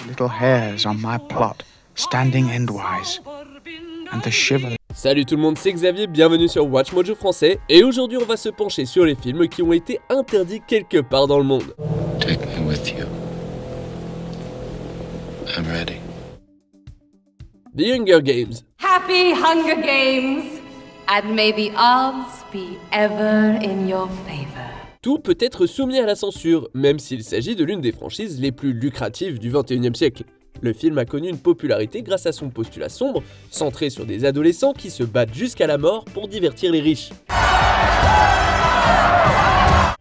little hairs on my plot, standing endwise, and the shiver. Salut tout le monde, c'est Xavier, bienvenue sur Watch Mojo français, et aujourd'hui on va se pencher sur les films qui ont été interdits quelque part dans le monde. Take me with you. I'm ready. The Hunger Games. Happy Hunger Games, and may the odds be ever in your favor. Tout peut être soumis à la censure, même s'il s'agit de l'une des franchises les plus lucratives du XXIe siècle. Le film a connu une popularité grâce à son postulat sombre, centré sur des adolescents qui se battent jusqu'à la mort pour divertir les riches.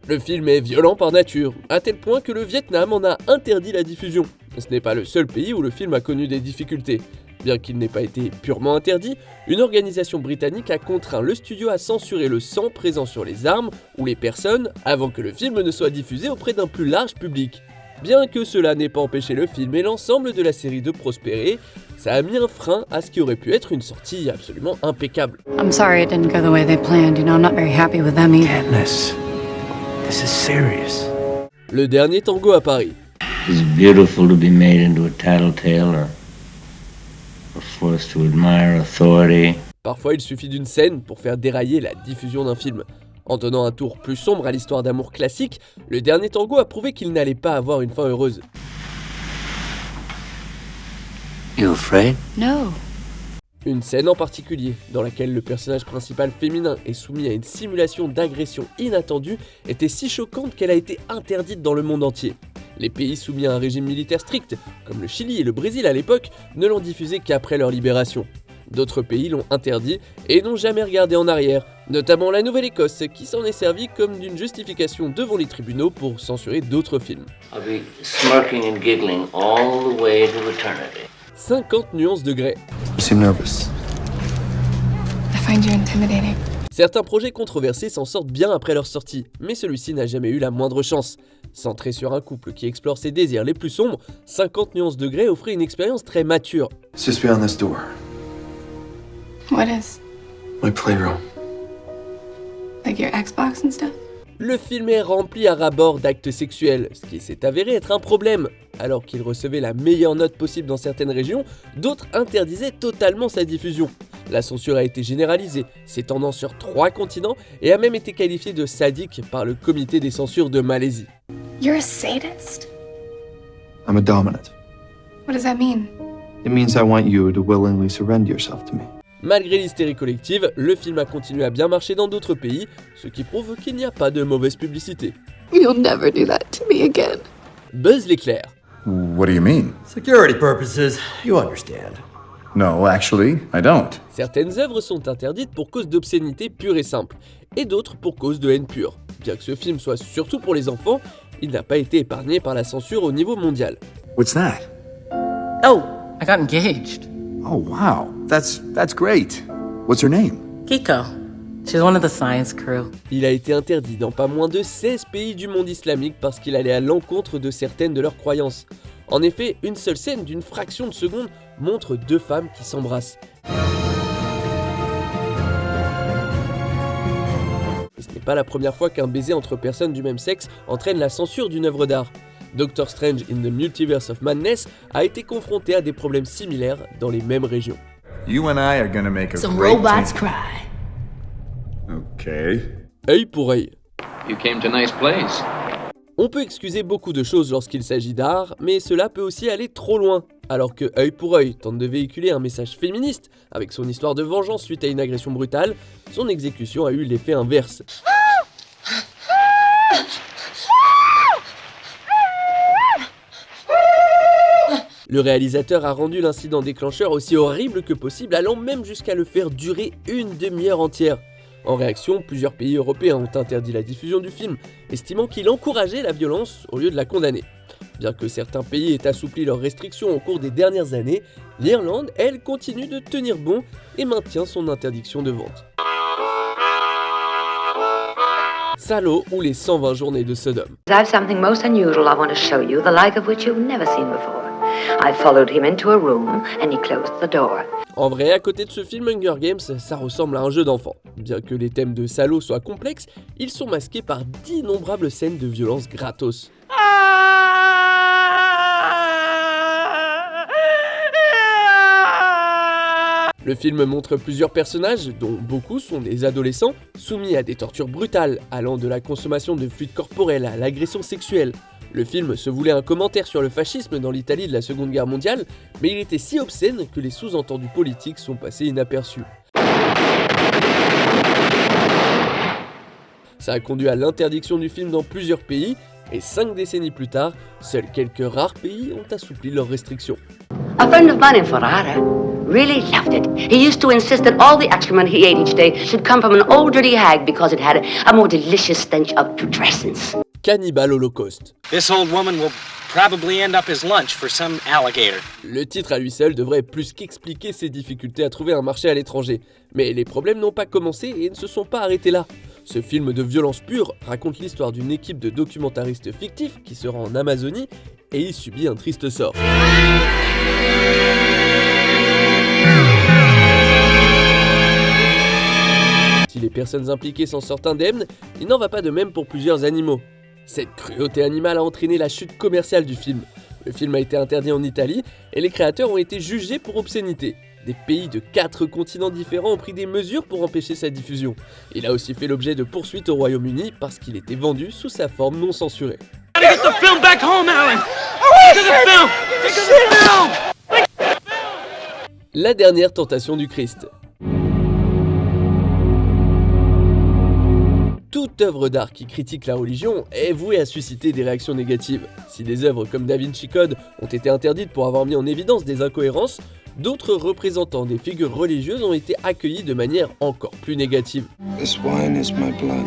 Le film est violent par nature, à tel point que le Vietnam en a interdit la diffusion. Ce n'est pas le seul pays où le film a connu des difficultés. Bien qu'il n'ait pas été purement interdit, une organisation britannique a contraint le studio à censurer le sang présent sur les armes ou les personnes avant que le film ne soit diffusé auprès d'un plus large public. Bien que cela n'ait pas empêché le film et l'ensemble de la série de prospérer, ça a mis un frein à ce qui aurait pu être une sortie absolument impeccable. I'm sorry it didn't go the way they planned. You know, I'm not very happy with them either. Katniss, this is serious. Le dernier tango à Paris. It's beautiful to be made into a tattletale or forced to admire authority. Parfois, il suffit d'une scène pour faire dérailler la diffusion d'un film. En donnant un tour plus sombre à l'histoire d'amour classique, le dernier tango a prouvé qu'il n'allait pas avoir une fin heureuse. You afraid? No. Une scène en particulier, dans laquelle le personnage principal féminin est soumis à une simulation d'agression inattendue, était si choquante qu'elle a été interdite dans le monde entier. Les pays soumis à un régime militaire strict, comme le Chili et le Brésil à l'époque, ne l'ont diffusée qu'après leur libération. D'autres pays l'ont interdit et n'ont jamais regardé en arrière, notamment la Nouvelle-Écosse qui s'en est servi comme d'une justification devant les tribunaux pour censurer d'autres films. I'll be smirking and giggling all the way to eternity. 50 nuances de grès. You seem nervous. I find you intimidating. Certains projets controversés s'en sortent bien après leur sortie, mais celui-ci n'a jamais eu la moindre chance. Centré sur un couple qui explore ses désirs les plus sombres, 50 nuances de grès offrait une expérience très mature. It's just beyond this door. What is? My playroom. Like your Xbox and stuff? Le film est rempli à ras-bord d'actes sexuels, ce qui s'est avéré être un problème. Alors qu'il recevait la meilleure note possible dans certaines régions, d'autres interdisaient totalement sa diffusion. La censure a été généralisée, s'étendant sur 3 continents et a même été qualifiée de sadique par le comité des censures de Malaisie. You're a sadist? I'm a dominant. What does that mean? It means I want you to willingly surrender yourself to me. Malgré l'hystérie collective, le film a continué à bien marcher dans d'autres pays, ce qui prouve qu'il n'y a pas de mauvaise publicité. You'll never do that to me again. Buzz l'éclair. What do you mean? Security purposes, you understand. No, actually, I don't. Certaines œuvres sont interdites pour cause d'obscénité pure et simple, et d'autres pour cause de haine pure. Bien que ce film soit surtout pour les enfants, il n'a pas été épargné par la censure au niveau mondial. What's that? Oh, I got engaged. Oh, wow. That's great. What's her name? Kiko. She's one of the science crew. Il a été interdit dans pas moins de 16 pays du monde islamique parce qu'il allait à l'encontre de certaines de leurs croyances. En effet, une seule scène d'une fraction de seconde montre 2 femmes qui s'embrassent. Et ce n'est pas la première fois qu'un baiser entre personnes du même sexe entraîne la censure d'une œuvre d'art. Doctor Strange in the Multiverse of Madness a été confronté à des problèmes similaires dans les mêmes régions. You and I are gonna make a Some great robots team. cry. Okay. Œil pour œil. You came to a nice place. On peut excuser beaucoup de choses lorsqu'il s'agit d'art, mais cela peut aussi aller trop loin. Alors que Œil pour œil tente de véhiculer un message féministe avec son histoire de vengeance suite à une agression brutale, son exécution a eu l'effet inverse. Le réalisateur a rendu l'incident déclencheur aussi horrible que possible, allant même jusqu'à le faire durer une demi-heure entière. En réaction, plusieurs pays européens ont interdit la diffusion du film, estimant qu'il encourageait la violence au lieu de la condamner. Bien que certains pays aient assoupli leurs restrictions au cours des dernières années, l'Irlande, elle, continue de tenir bon et maintient son interdiction de vente. Salo ou les 120 journées de Sodome. I have something most unusual I want to show you, the like of which you've never seen before. I followed him into a room and he closed the door. En vrai, à côté de ce film Hunger Games, ça ressemble à un jeu d'enfant. Bien que les thèmes de Salo soient complexes, ils sont masqués par d'innombrables scènes de violence gratos. Le film montre plusieurs personnages, dont beaucoup sont des adolescents, soumis à des tortures brutales, allant de la consommation de fluides corporels à l'agression sexuelle. Le film se voulait un commentaire sur le fascisme dans l'Italie de la Seconde Guerre mondiale, mais il était si obscène que les sous-entendus politiques sont passés inaperçus. Ça a conduit à l'interdiction du film dans plusieurs pays, et 5 décennies plus tard, seuls quelques rares pays ont assoupli leurs restrictions. A friend of mine in Ferrara really loved it. He used to insist that all the excrement he ate each day should come from an old dirty hag because it had a more delicious stench of putrescence. Cannibal Holocaust. This old woman will probably end up as lunch for some alligator. Le titre à lui seul devrait plus qu'expliquer ses difficultés à trouver un marché à l'étranger. Mais les problèmes n'ont pas commencé et ne se sont pas arrêtés là. Ce film de violence pure raconte l'histoire d'une équipe de documentaristes fictifs qui se rend en Amazonie et y subit un triste sort. Si les personnes impliquées s'en sortent indemnes, il n'en va pas de même pour plusieurs animaux. Cette cruauté animale a entraîné la chute commerciale du film. Le film a été interdit en Italie et les créateurs ont été jugés pour obscénité. Des pays de 4 continents différents ont pris des mesures pour empêcher sa diffusion. Il a aussi fait l'objet de poursuites au Royaume-Uni parce qu'il était vendu sous sa forme non censurée. La dernière tentation du Christ. Toute œuvre d'art qui critique la religion est vouée à susciter des réactions négatives. Si des œuvres comme Da Vinci Code ont été interdites pour avoir mis en évidence des incohérences, d'autres représentants des figures religieuses ont été accueillis de manière encore plus négative. This wine is my blood.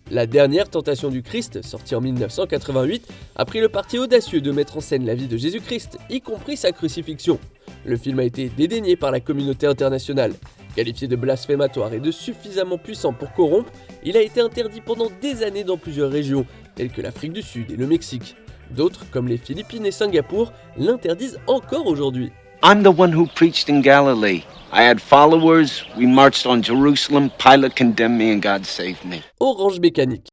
La dernière tentation du Christ, sortie en 1988, a pris le parti audacieux de mettre en scène la vie de Jésus-Christ, y compris sa crucifixion. Le film a été dédaigné par la communauté internationale. Qualifié de blasphématoire et de suffisamment puissant pour corrompre, il a été interdit pendant des années dans plusieurs régions, telles que l'Afrique du Sud et le Mexique. D'autres, comme les Philippines et Singapour, l'interdisent encore aujourd'hui. I'm the one who preached in Galilee. I had followers, we marched on Jerusalem, Pilate condemned me and God saved me. Orange Mécanique.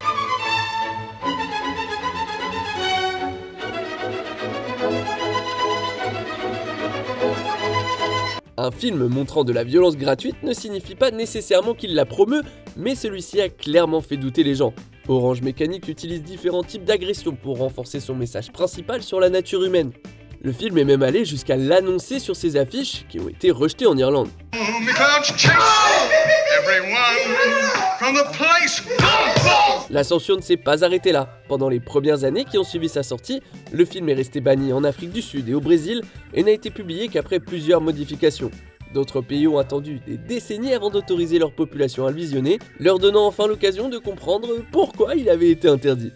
Un film montrant de la violence gratuite ne signifie pas nécessairement qu'il la promeut, mais celui-ci a clairement fait douter les gens. Orange Mécanique utilise différents types d'agressions pour renforcer son message principal sur la nature humaine. Le film est même allé jusqu'à l'annoncer sur ses affiches qui ont été rejetées en Irlande. La censure ne s'est pas arrêtée là. Pendant les premières années qui ont suivi sa sortie, le film est resté banni en Afrique du Sud et au Brésil et n'a été publié qu'après plusieurs modifications. D'autres pays ont attendu des décennies avant d'autoriser leur population à le visionner, leur donnant enfin l'occasion de comprendre pourquoi il avait été interdit.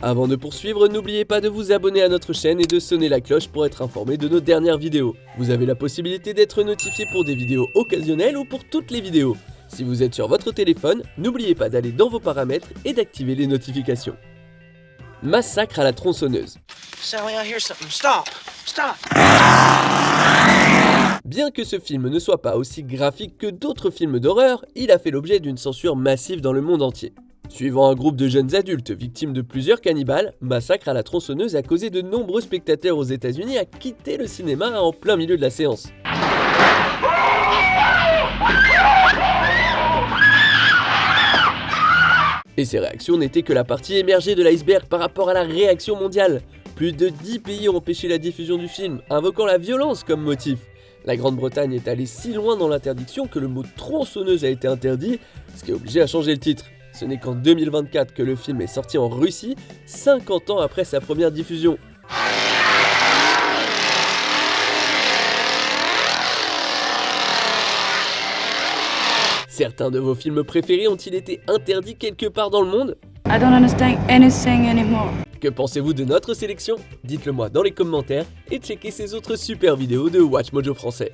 Avant de poursuivre, n'oubliez pas de vous abonner à notre chaîne et de sonner la cloche pour être informé de nos dernières vidéos. Vous avez la possibilité d'être notifié pour des vidéos occasionnelles ou pour toutes les vidéos. Si vous êtes sur votre téléphone, n'oubliez pas d'aller dans vos paramètres et d'activer les notifications. Massacre à la tronçonneuse. Sally, I hear something. Stop! Stop! Bien que ce film ne soit pas aussi graphique que d'autres films d'horreur, il a fait l'objet d'une censure massive dans le monde entier. Suivant un groupe de jeunes adultes victimes de plusieurs cannibales, Massacre à la tronçonneuse a causé de nombreux spectateurs aux États-Unis à quitter le cinéma en plein milieu de la séance. Et ces réactions n'étaient que la partie émergée de l'iceberg par rapport à la réaction mondiale. Plus de 10 pays ont empêché la diffusion du film, invoquant la violence comme motif. La Grande-Bretagne est allée si loin dans l'interdiction que le mot tronçonneuse a été interdit, ce qui a obligé à changer le titre. Ce n'est qu'en 2024 que le film est sorti en Russie, 50 ans après sa première diffusion. Certains de vos films préférés ont-ils été interdits quelque part dans le monde? I don't understand anything anymore. Que pensez-vous de notre sélection? Dites-le moi dans les commentaires et checkez ces autres super vidéos de WatchMojo français.